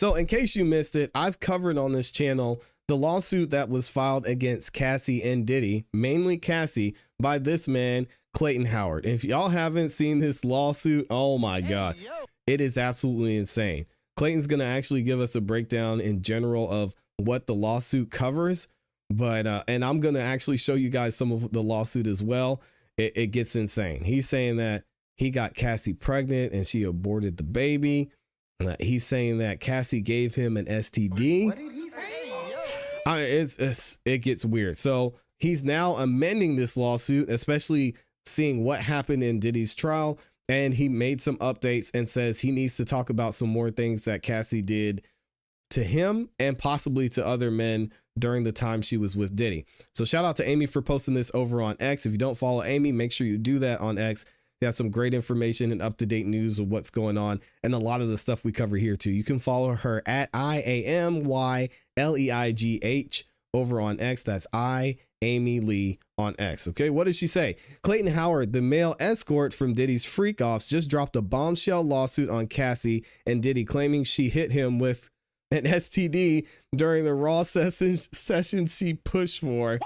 So in case you missed it, I've covered on this channel the lawsuit that was filed against Cassie and Diddy, mainly Cassie, by this man, Clayton Howard. And if y'all haven't seen this lawsuit, oh my God, it is absolutely insane. Clayton's going to actually give us a breakdown in general of what the lawsuit covers, but and I'm going to actually show you guys some of the lawsuit as well. It gets insane. He's saying that he got Cassie pregnant and she aborted the baby. He's saying that Cassie gave him an STD. What did he say? It gets weird. So he's now amending this lawsuit, especially seeing what happened in Diddy's trial. And he made some updates and says he needs to talk about some more things that Cassie did to him and possibly to other men during the time she was with Diddy. So shout out to Amy for posting this over on X. If you don't follow Amy, make sure you do that on X. They have some great information and up-to-date news of what's going on and a lot of the stuff we cover here too. You can follow her at IAMYLEIGH over on X. That's Amy Lee on X. Okay, what did she say? Clayton Howard, the male escort from Diddy's freak-offs, just dropped a bombshell lawsuit on Cassie and Diddy, claiming she hit him with an STD during the Raw session she pushed for.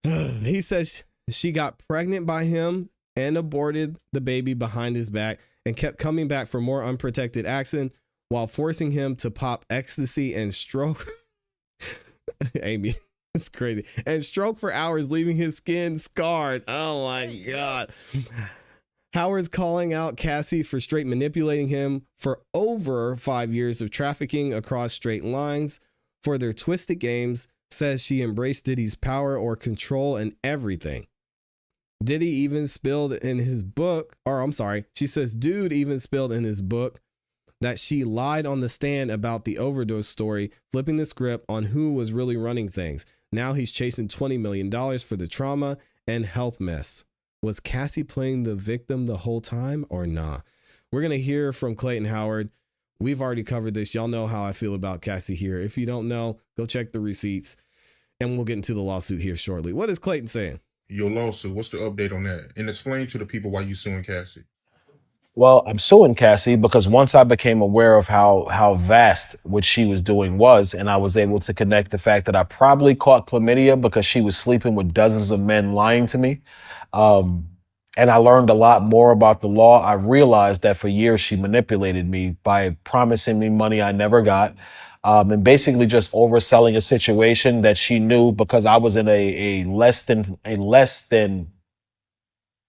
He says she got pregnant by him and aborted the baby behind his back and kept coming back for more unprotected action while forcing him to pop ecstasy and stroke. Amy, it's crazy. And stroke for hours, leaving his skin scarred. Oh my God. Howard's calling out Cassie for straight manipulating him for over 5 years of trafficking across straight lines for their twisted games, says she embraced Diddy's power or control and everything. Diddy even spilled in his book, or I'm sorry, she says dude even spilled in his book that she lied on the stand about the overdose story, flipping the script on who was really running things. Now he's chasing $20 million for the trauma and health mess. Was Cassie playing the victim the whole time or not? We're going to hear from Clayton Howard. We've already covered this. Y'all know how I feel about Cassie here. If you don't know, go check the receipts and we'll get into the lawsuit here shortly. What is Clayton saying? Your lawsuit, what's the update on that? And explain to the people why you suing Cassie. Well, I'm suing Cassie because once I became aware of how vast what she was doing was, and I was able to connect the fact that I probably caught chlamydia because she was sleeping with dozens of men lying to me. And I learned a lot more about the law. I realized that for years she manipulated me by promising me money I never got, and basically just overselling a situation that she knew because I was in a less than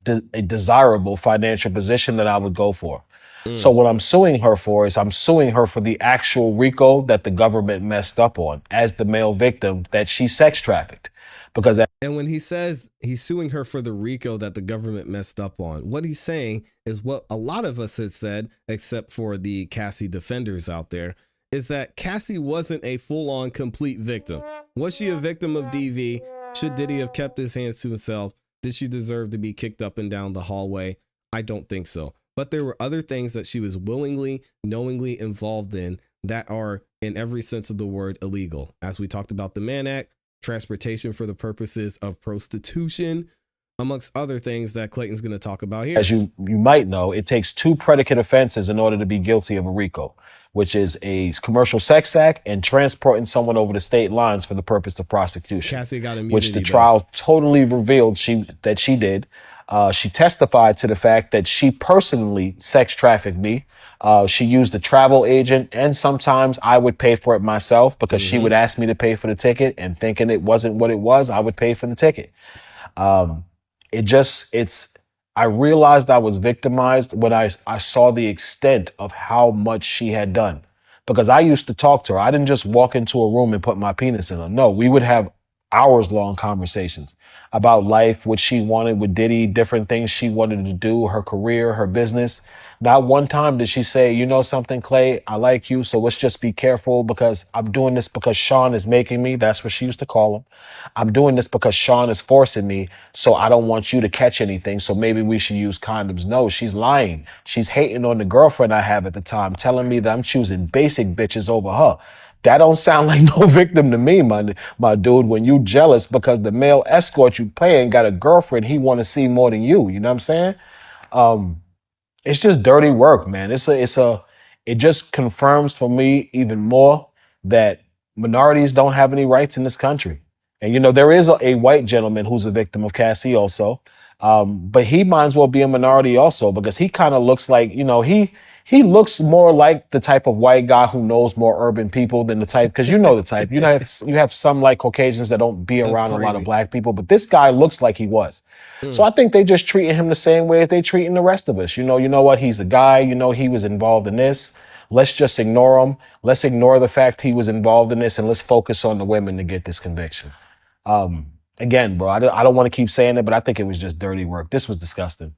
a desirable financial position that I would go for. So what I'm suing her for is I'm suing her for the actual RICO that the government messed up on as the male victim that she sex trafficked. And when he says he's suing her for the RICO that the government messed up on, what he's saying is what a lot of us had said, except for the Cassie defenders out there, is that Cassie wasn't a full-on complete victim. Was she a victim of DV? Should Diddy have kept his hands to himself? Did she deserve to be kicked up and down the hallway? I don't think so. But there were other things that she was willingly, knowingly involved in that are, in every sense of the word, illegal. As we talked about the Mann Act, transportation for the purposes of prostitution, amongst other things that Clayton's going to talk about here. As you might know, it takes 2 predicate offenses in order to be guilty of a RICO, which is a commercial sex act and transporting someone over the state lines for the purpose of prostitution. Cassie got immunity, which the trial totally revealed that she did. She testified to the fact that she personally sex trafficked me. She used a travel agent, and sometimes I would pay for it myself because she would ask me to pay for the ticket, and thinking it wasn't what it was, I would pay for the ticket. I realized I was victimized when I saw the extent of how much she had done. Because I used to talk to her. I didn't just walk into a room and put my penis in her. No, we would have hours-long conversations about life, what she wanted with Diddy, different things she wanted to do, her career, her business. Not one time did she say, you know something, Clay, I like you, so let's just be careful because I'm doing this because Sean is making me. That's what she used to call him. I'm doing this because Sean is forcing me, so I don't want you to catch anything, so maybe we should use condoms. No, she's lying. She's hating on the girlfriend I have at the time, telling me that I'm choosing basic bitches over her. That don't sound like no victim to me, my dude, when you jealous because the male escort you paying got a girlfriend he want to see more than you. You know what I'm saying? It's just dirty work, man. It's it just confirms for me even more that minorities don't have any rights in this country. And, you know, there is a white gentleman who's a victim of ClassE also. But he might as well be a minority also, because he kind of looks like, you know, he looks more like the type of white guy who knows more urban people than the type, because you know the type. You know, you have some like Caucasians that don't be That's around a lot of crazy. black people, but this guy looks like he was. So I think they just treating him the same way as they treating the rest of us. You know what? He's a guy, you know, he was involved in this. Let's just ignore him. Let's ignore the fact he was involved in this, and let's focus on the women to get this conviction. Again, bro, I don't want to keep saying it, but I think it was just dirty work. This was disgusting.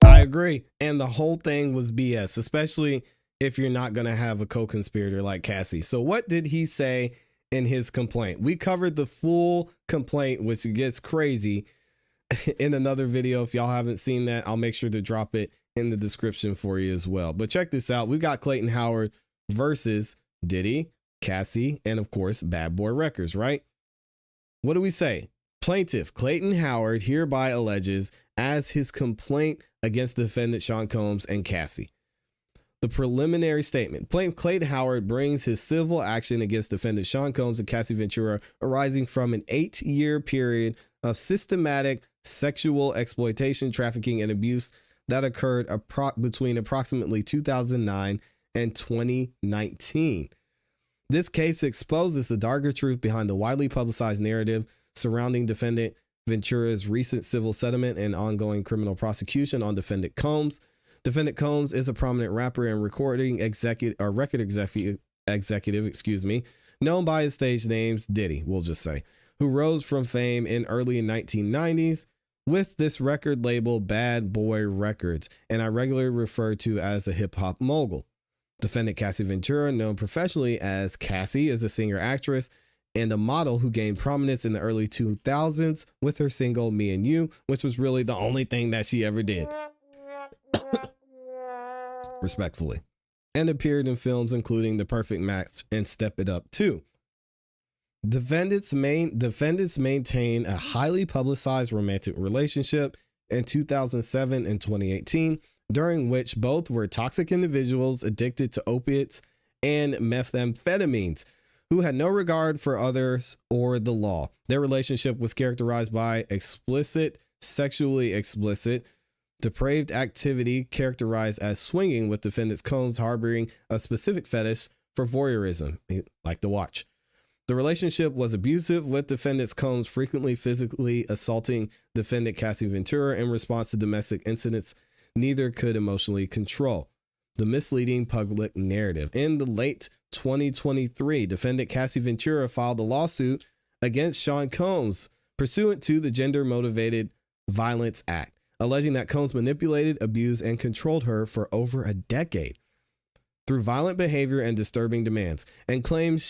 I agree. And the whole thing was BS, especially if you're not going to have a co-conspirator like Cassie. So what did he say in his complaint? We covered the full complaint, which gets crazy, in another video. If y'all haven't seen that, I'll make sure to drop it in the description for you as well. But check this out. We've got Clayton Howard versus Diddy, Cassie, and of course, Bad Boy Records, right? What do we say? Plaintiff Clayton Howard hereby alleges as his complaint against defendant Sean Combs and Cassie. The preliminary statement. Plaintiff Clayton Howard brings his civil action against defendant Sean Combs and Cassie Ventura arising from an 8-year period of systematic sexual exploitation, trafficking, and abuse that occurred between approximately 2009 and 2019. This case exposes the darker truth behind the widely publicized narrative surrounding defendant Ventura's recent civil settlement and ongoing criminal prosecution on defendant Combs. Defendant Combs is a prominent rapper and record executive, known by his stage names Diddy, we'll just say, who rose from fame in early 1990s with this record label Bad Boy Records, and I regularly refer to as a hip hop mogul. Defendant Cassie Ventura, known professionally as Cassie, is a singer-actress and a model who gained prominence in the early 2000s with her single Me and You, which was really the only thing that she ever did. Respectfully. And appeared in films including The Perfect Match and Step It Up 2. Defendants maintain a highly publicized romantic relationship in 2007 and 2018, during which both were toxic individuals addicted to opiates and methamphetamines who had no regard for others or the law. Their relationship was characterized by sexually explicit, depraved activity characterized as swinging, with defendants Combs harboring a specific fetish for voyeurism, like to watch. The relationship was abusive, with defendants Combs frequently physically assaulting defendant Cassie Ventura in response to domestic incidents neither could emotionally control. The misleading public narrative. In the late 2023, defendant Cassie Ventura filed a lawsuit against Sean Combs pursuant to the Gender Motivated Violence Act, alleging that Combs manipulated, abused, and controlled her for over a decade through violent behavior and disturbing demands, and claims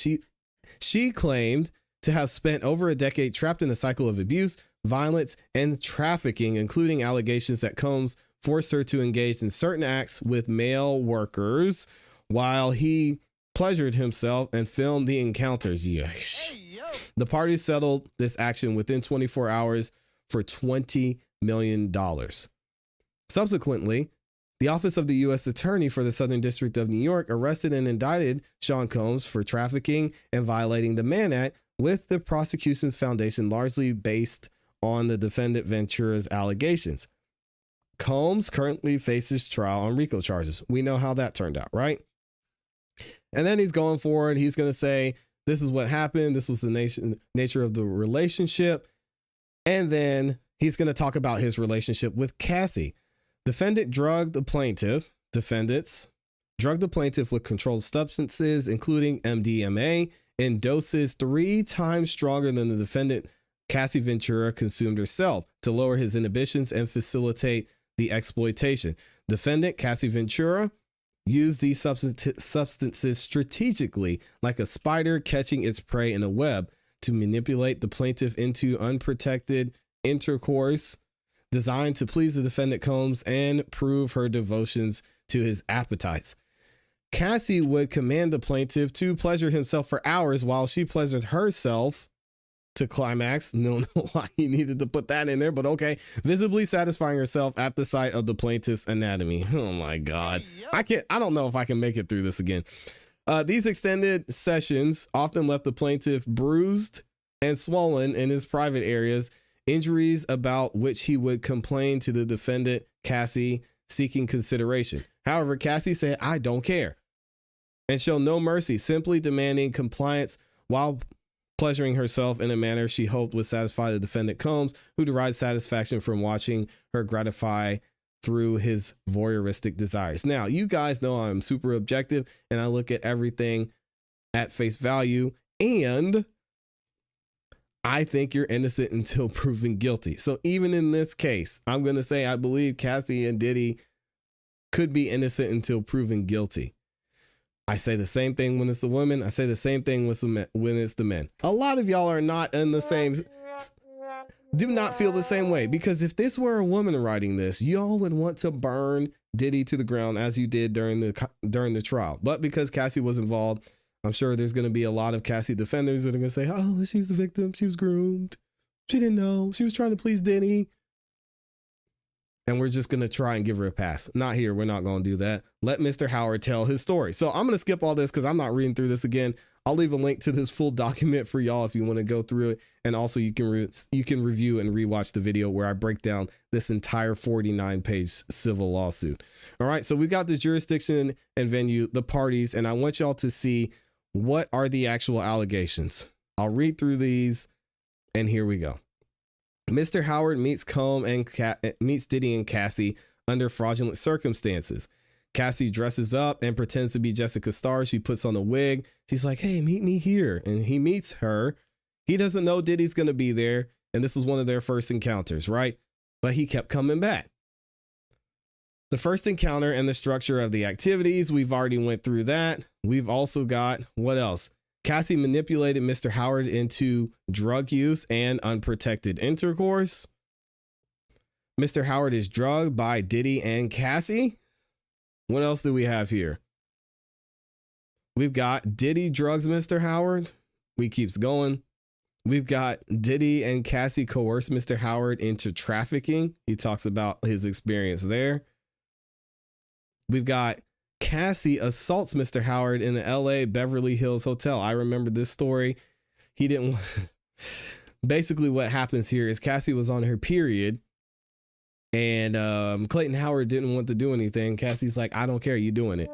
she claimed to have spent over a decade trapped in a cycle of abuse, violence, and trafficking, including allegations that Combs forced her to engage in certain acts with male workers while he pleasured himself and filmed the encounters. The parties settled this action within 24 hours for $20 million. Subsequently, the Office of the U.S. Attorney for the Southern District of New York arrested and indicted Sean Combs for trafficking and violating the Mann Act, with the prosecution's foundation largely based on the defendant Ventura's allegations. Combs currently faces trial on RICO charges. We know how that turned out, right? And then he's going forward. He's going to say, this is what happened. This was the nature of the relationship. And then he's going to talk about his relationship with Cassie. Defendants drugged the plaintiff with controlled substances, including MDMA, in doses 3 times stronger than the defendant Cassie Ventura consumed herself to lower his inhibitions and facilitate the exploitation. Defendant Cassie Ventura used these substances strategically, like a spider catching its prey in a web, to manipulate the plaintiff into unprotected intercourse designed to please the defendant Combs and prove her devotions to his appetites. Cassie would command the plaintiff to pleasure himself for hours while she pleasured herself to climax. No, why he needed to put that in there, but okay. Visibly satisfying herself at the sight of the plaintiff's anatomy. Oh my God. I don't know if I can make it through this again. These extended sessions often left the plaintiff bruised and swollen in his private areas, injuries about which he would complain to the defendant, Cassie, seeking consideration. However, Cassie said, "I don't care," and showed no mercy, simply demanding compliance while pleasuring herself in a manner she hoped would satisfy the defendant Combs, who derived satisfaction from watching her gratify through his voyeuristic desires. Now, you guys know I'm super objective and I look at everything at face value, and I think you're innocent until proven guilty. So even in this case, I'm going to say I believe Cassie and Diddy could be innocent until proven guilty. I say the same thing when it's the women. I say the same thing when it's the men. A lot of y'all are not in the same, do not feel the same way, because if this were a woman writing this, y'all would want to burn Diddy to the ground as you did during the trial. But because Cassie was involved, I'm sure there's going to be a lot of Cassie defenders that are going to say, "Oh, she was the victim. She was groomed. She didn't know. She was trying to please Diddy." And we're just going to try and give her a pass. Not here. We're not going to do that. Let Mr. Howard tell his story. So I'm going to skip all this because I'm not reading through this again. I'll leave a link to this full document for y'all if you want to go through it. And also you can review and rewatch the video where I break down this entire 49-page civil lawsuit. All right. So we've got the jurisdiction and venue, the parties, and I want y'all to see what are the actual allegations. I'll read through these and here we go. Mr. Howard meets meets Diddy and Cassie under fraudulent circumstances. Cassie dresses up and pretends to be Jessica Starr. She puts on a wig. She's like, "Hey, meet me here." And he meets her. He doesn't know Diddy's going to be there. And this was one of their first encounters, right? But he kept coming back. The first encounter and the structure of the activities, we've already went through that. We've also got, what else? Cassie manipulated Mr. Howard into drug use and unprotected intercourse. Mr. Howard is drugged by Diddy and Cassie. What else do we have here? We've got Diddy drugs Mr. Howard. We keeps going. We've got Diddy and Cassie coerce Mr. Howard into trafficking. He talks about his experience there. We've got Cassie assaults Mr. Howard in the LA Beverly Hills hotel. I remember this story. He didn't. Basically what happens here is Cassie was on her period and Clayton Howard didn't want to do anything. Cassie's like, "I don't care. You doing it."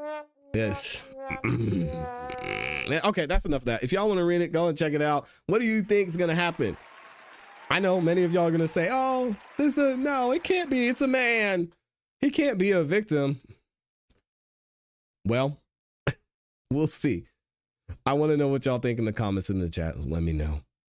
Yes. Okay, that's enough of that. If y'all want to read it, go and check it out. What do you think is going to happen? I know many of y'all are going to say, "Oh, no, it can't be. It's a man. He can't be a victim." Well, we'll see. I want to know what y'all think in the comments in the chat. Let me know.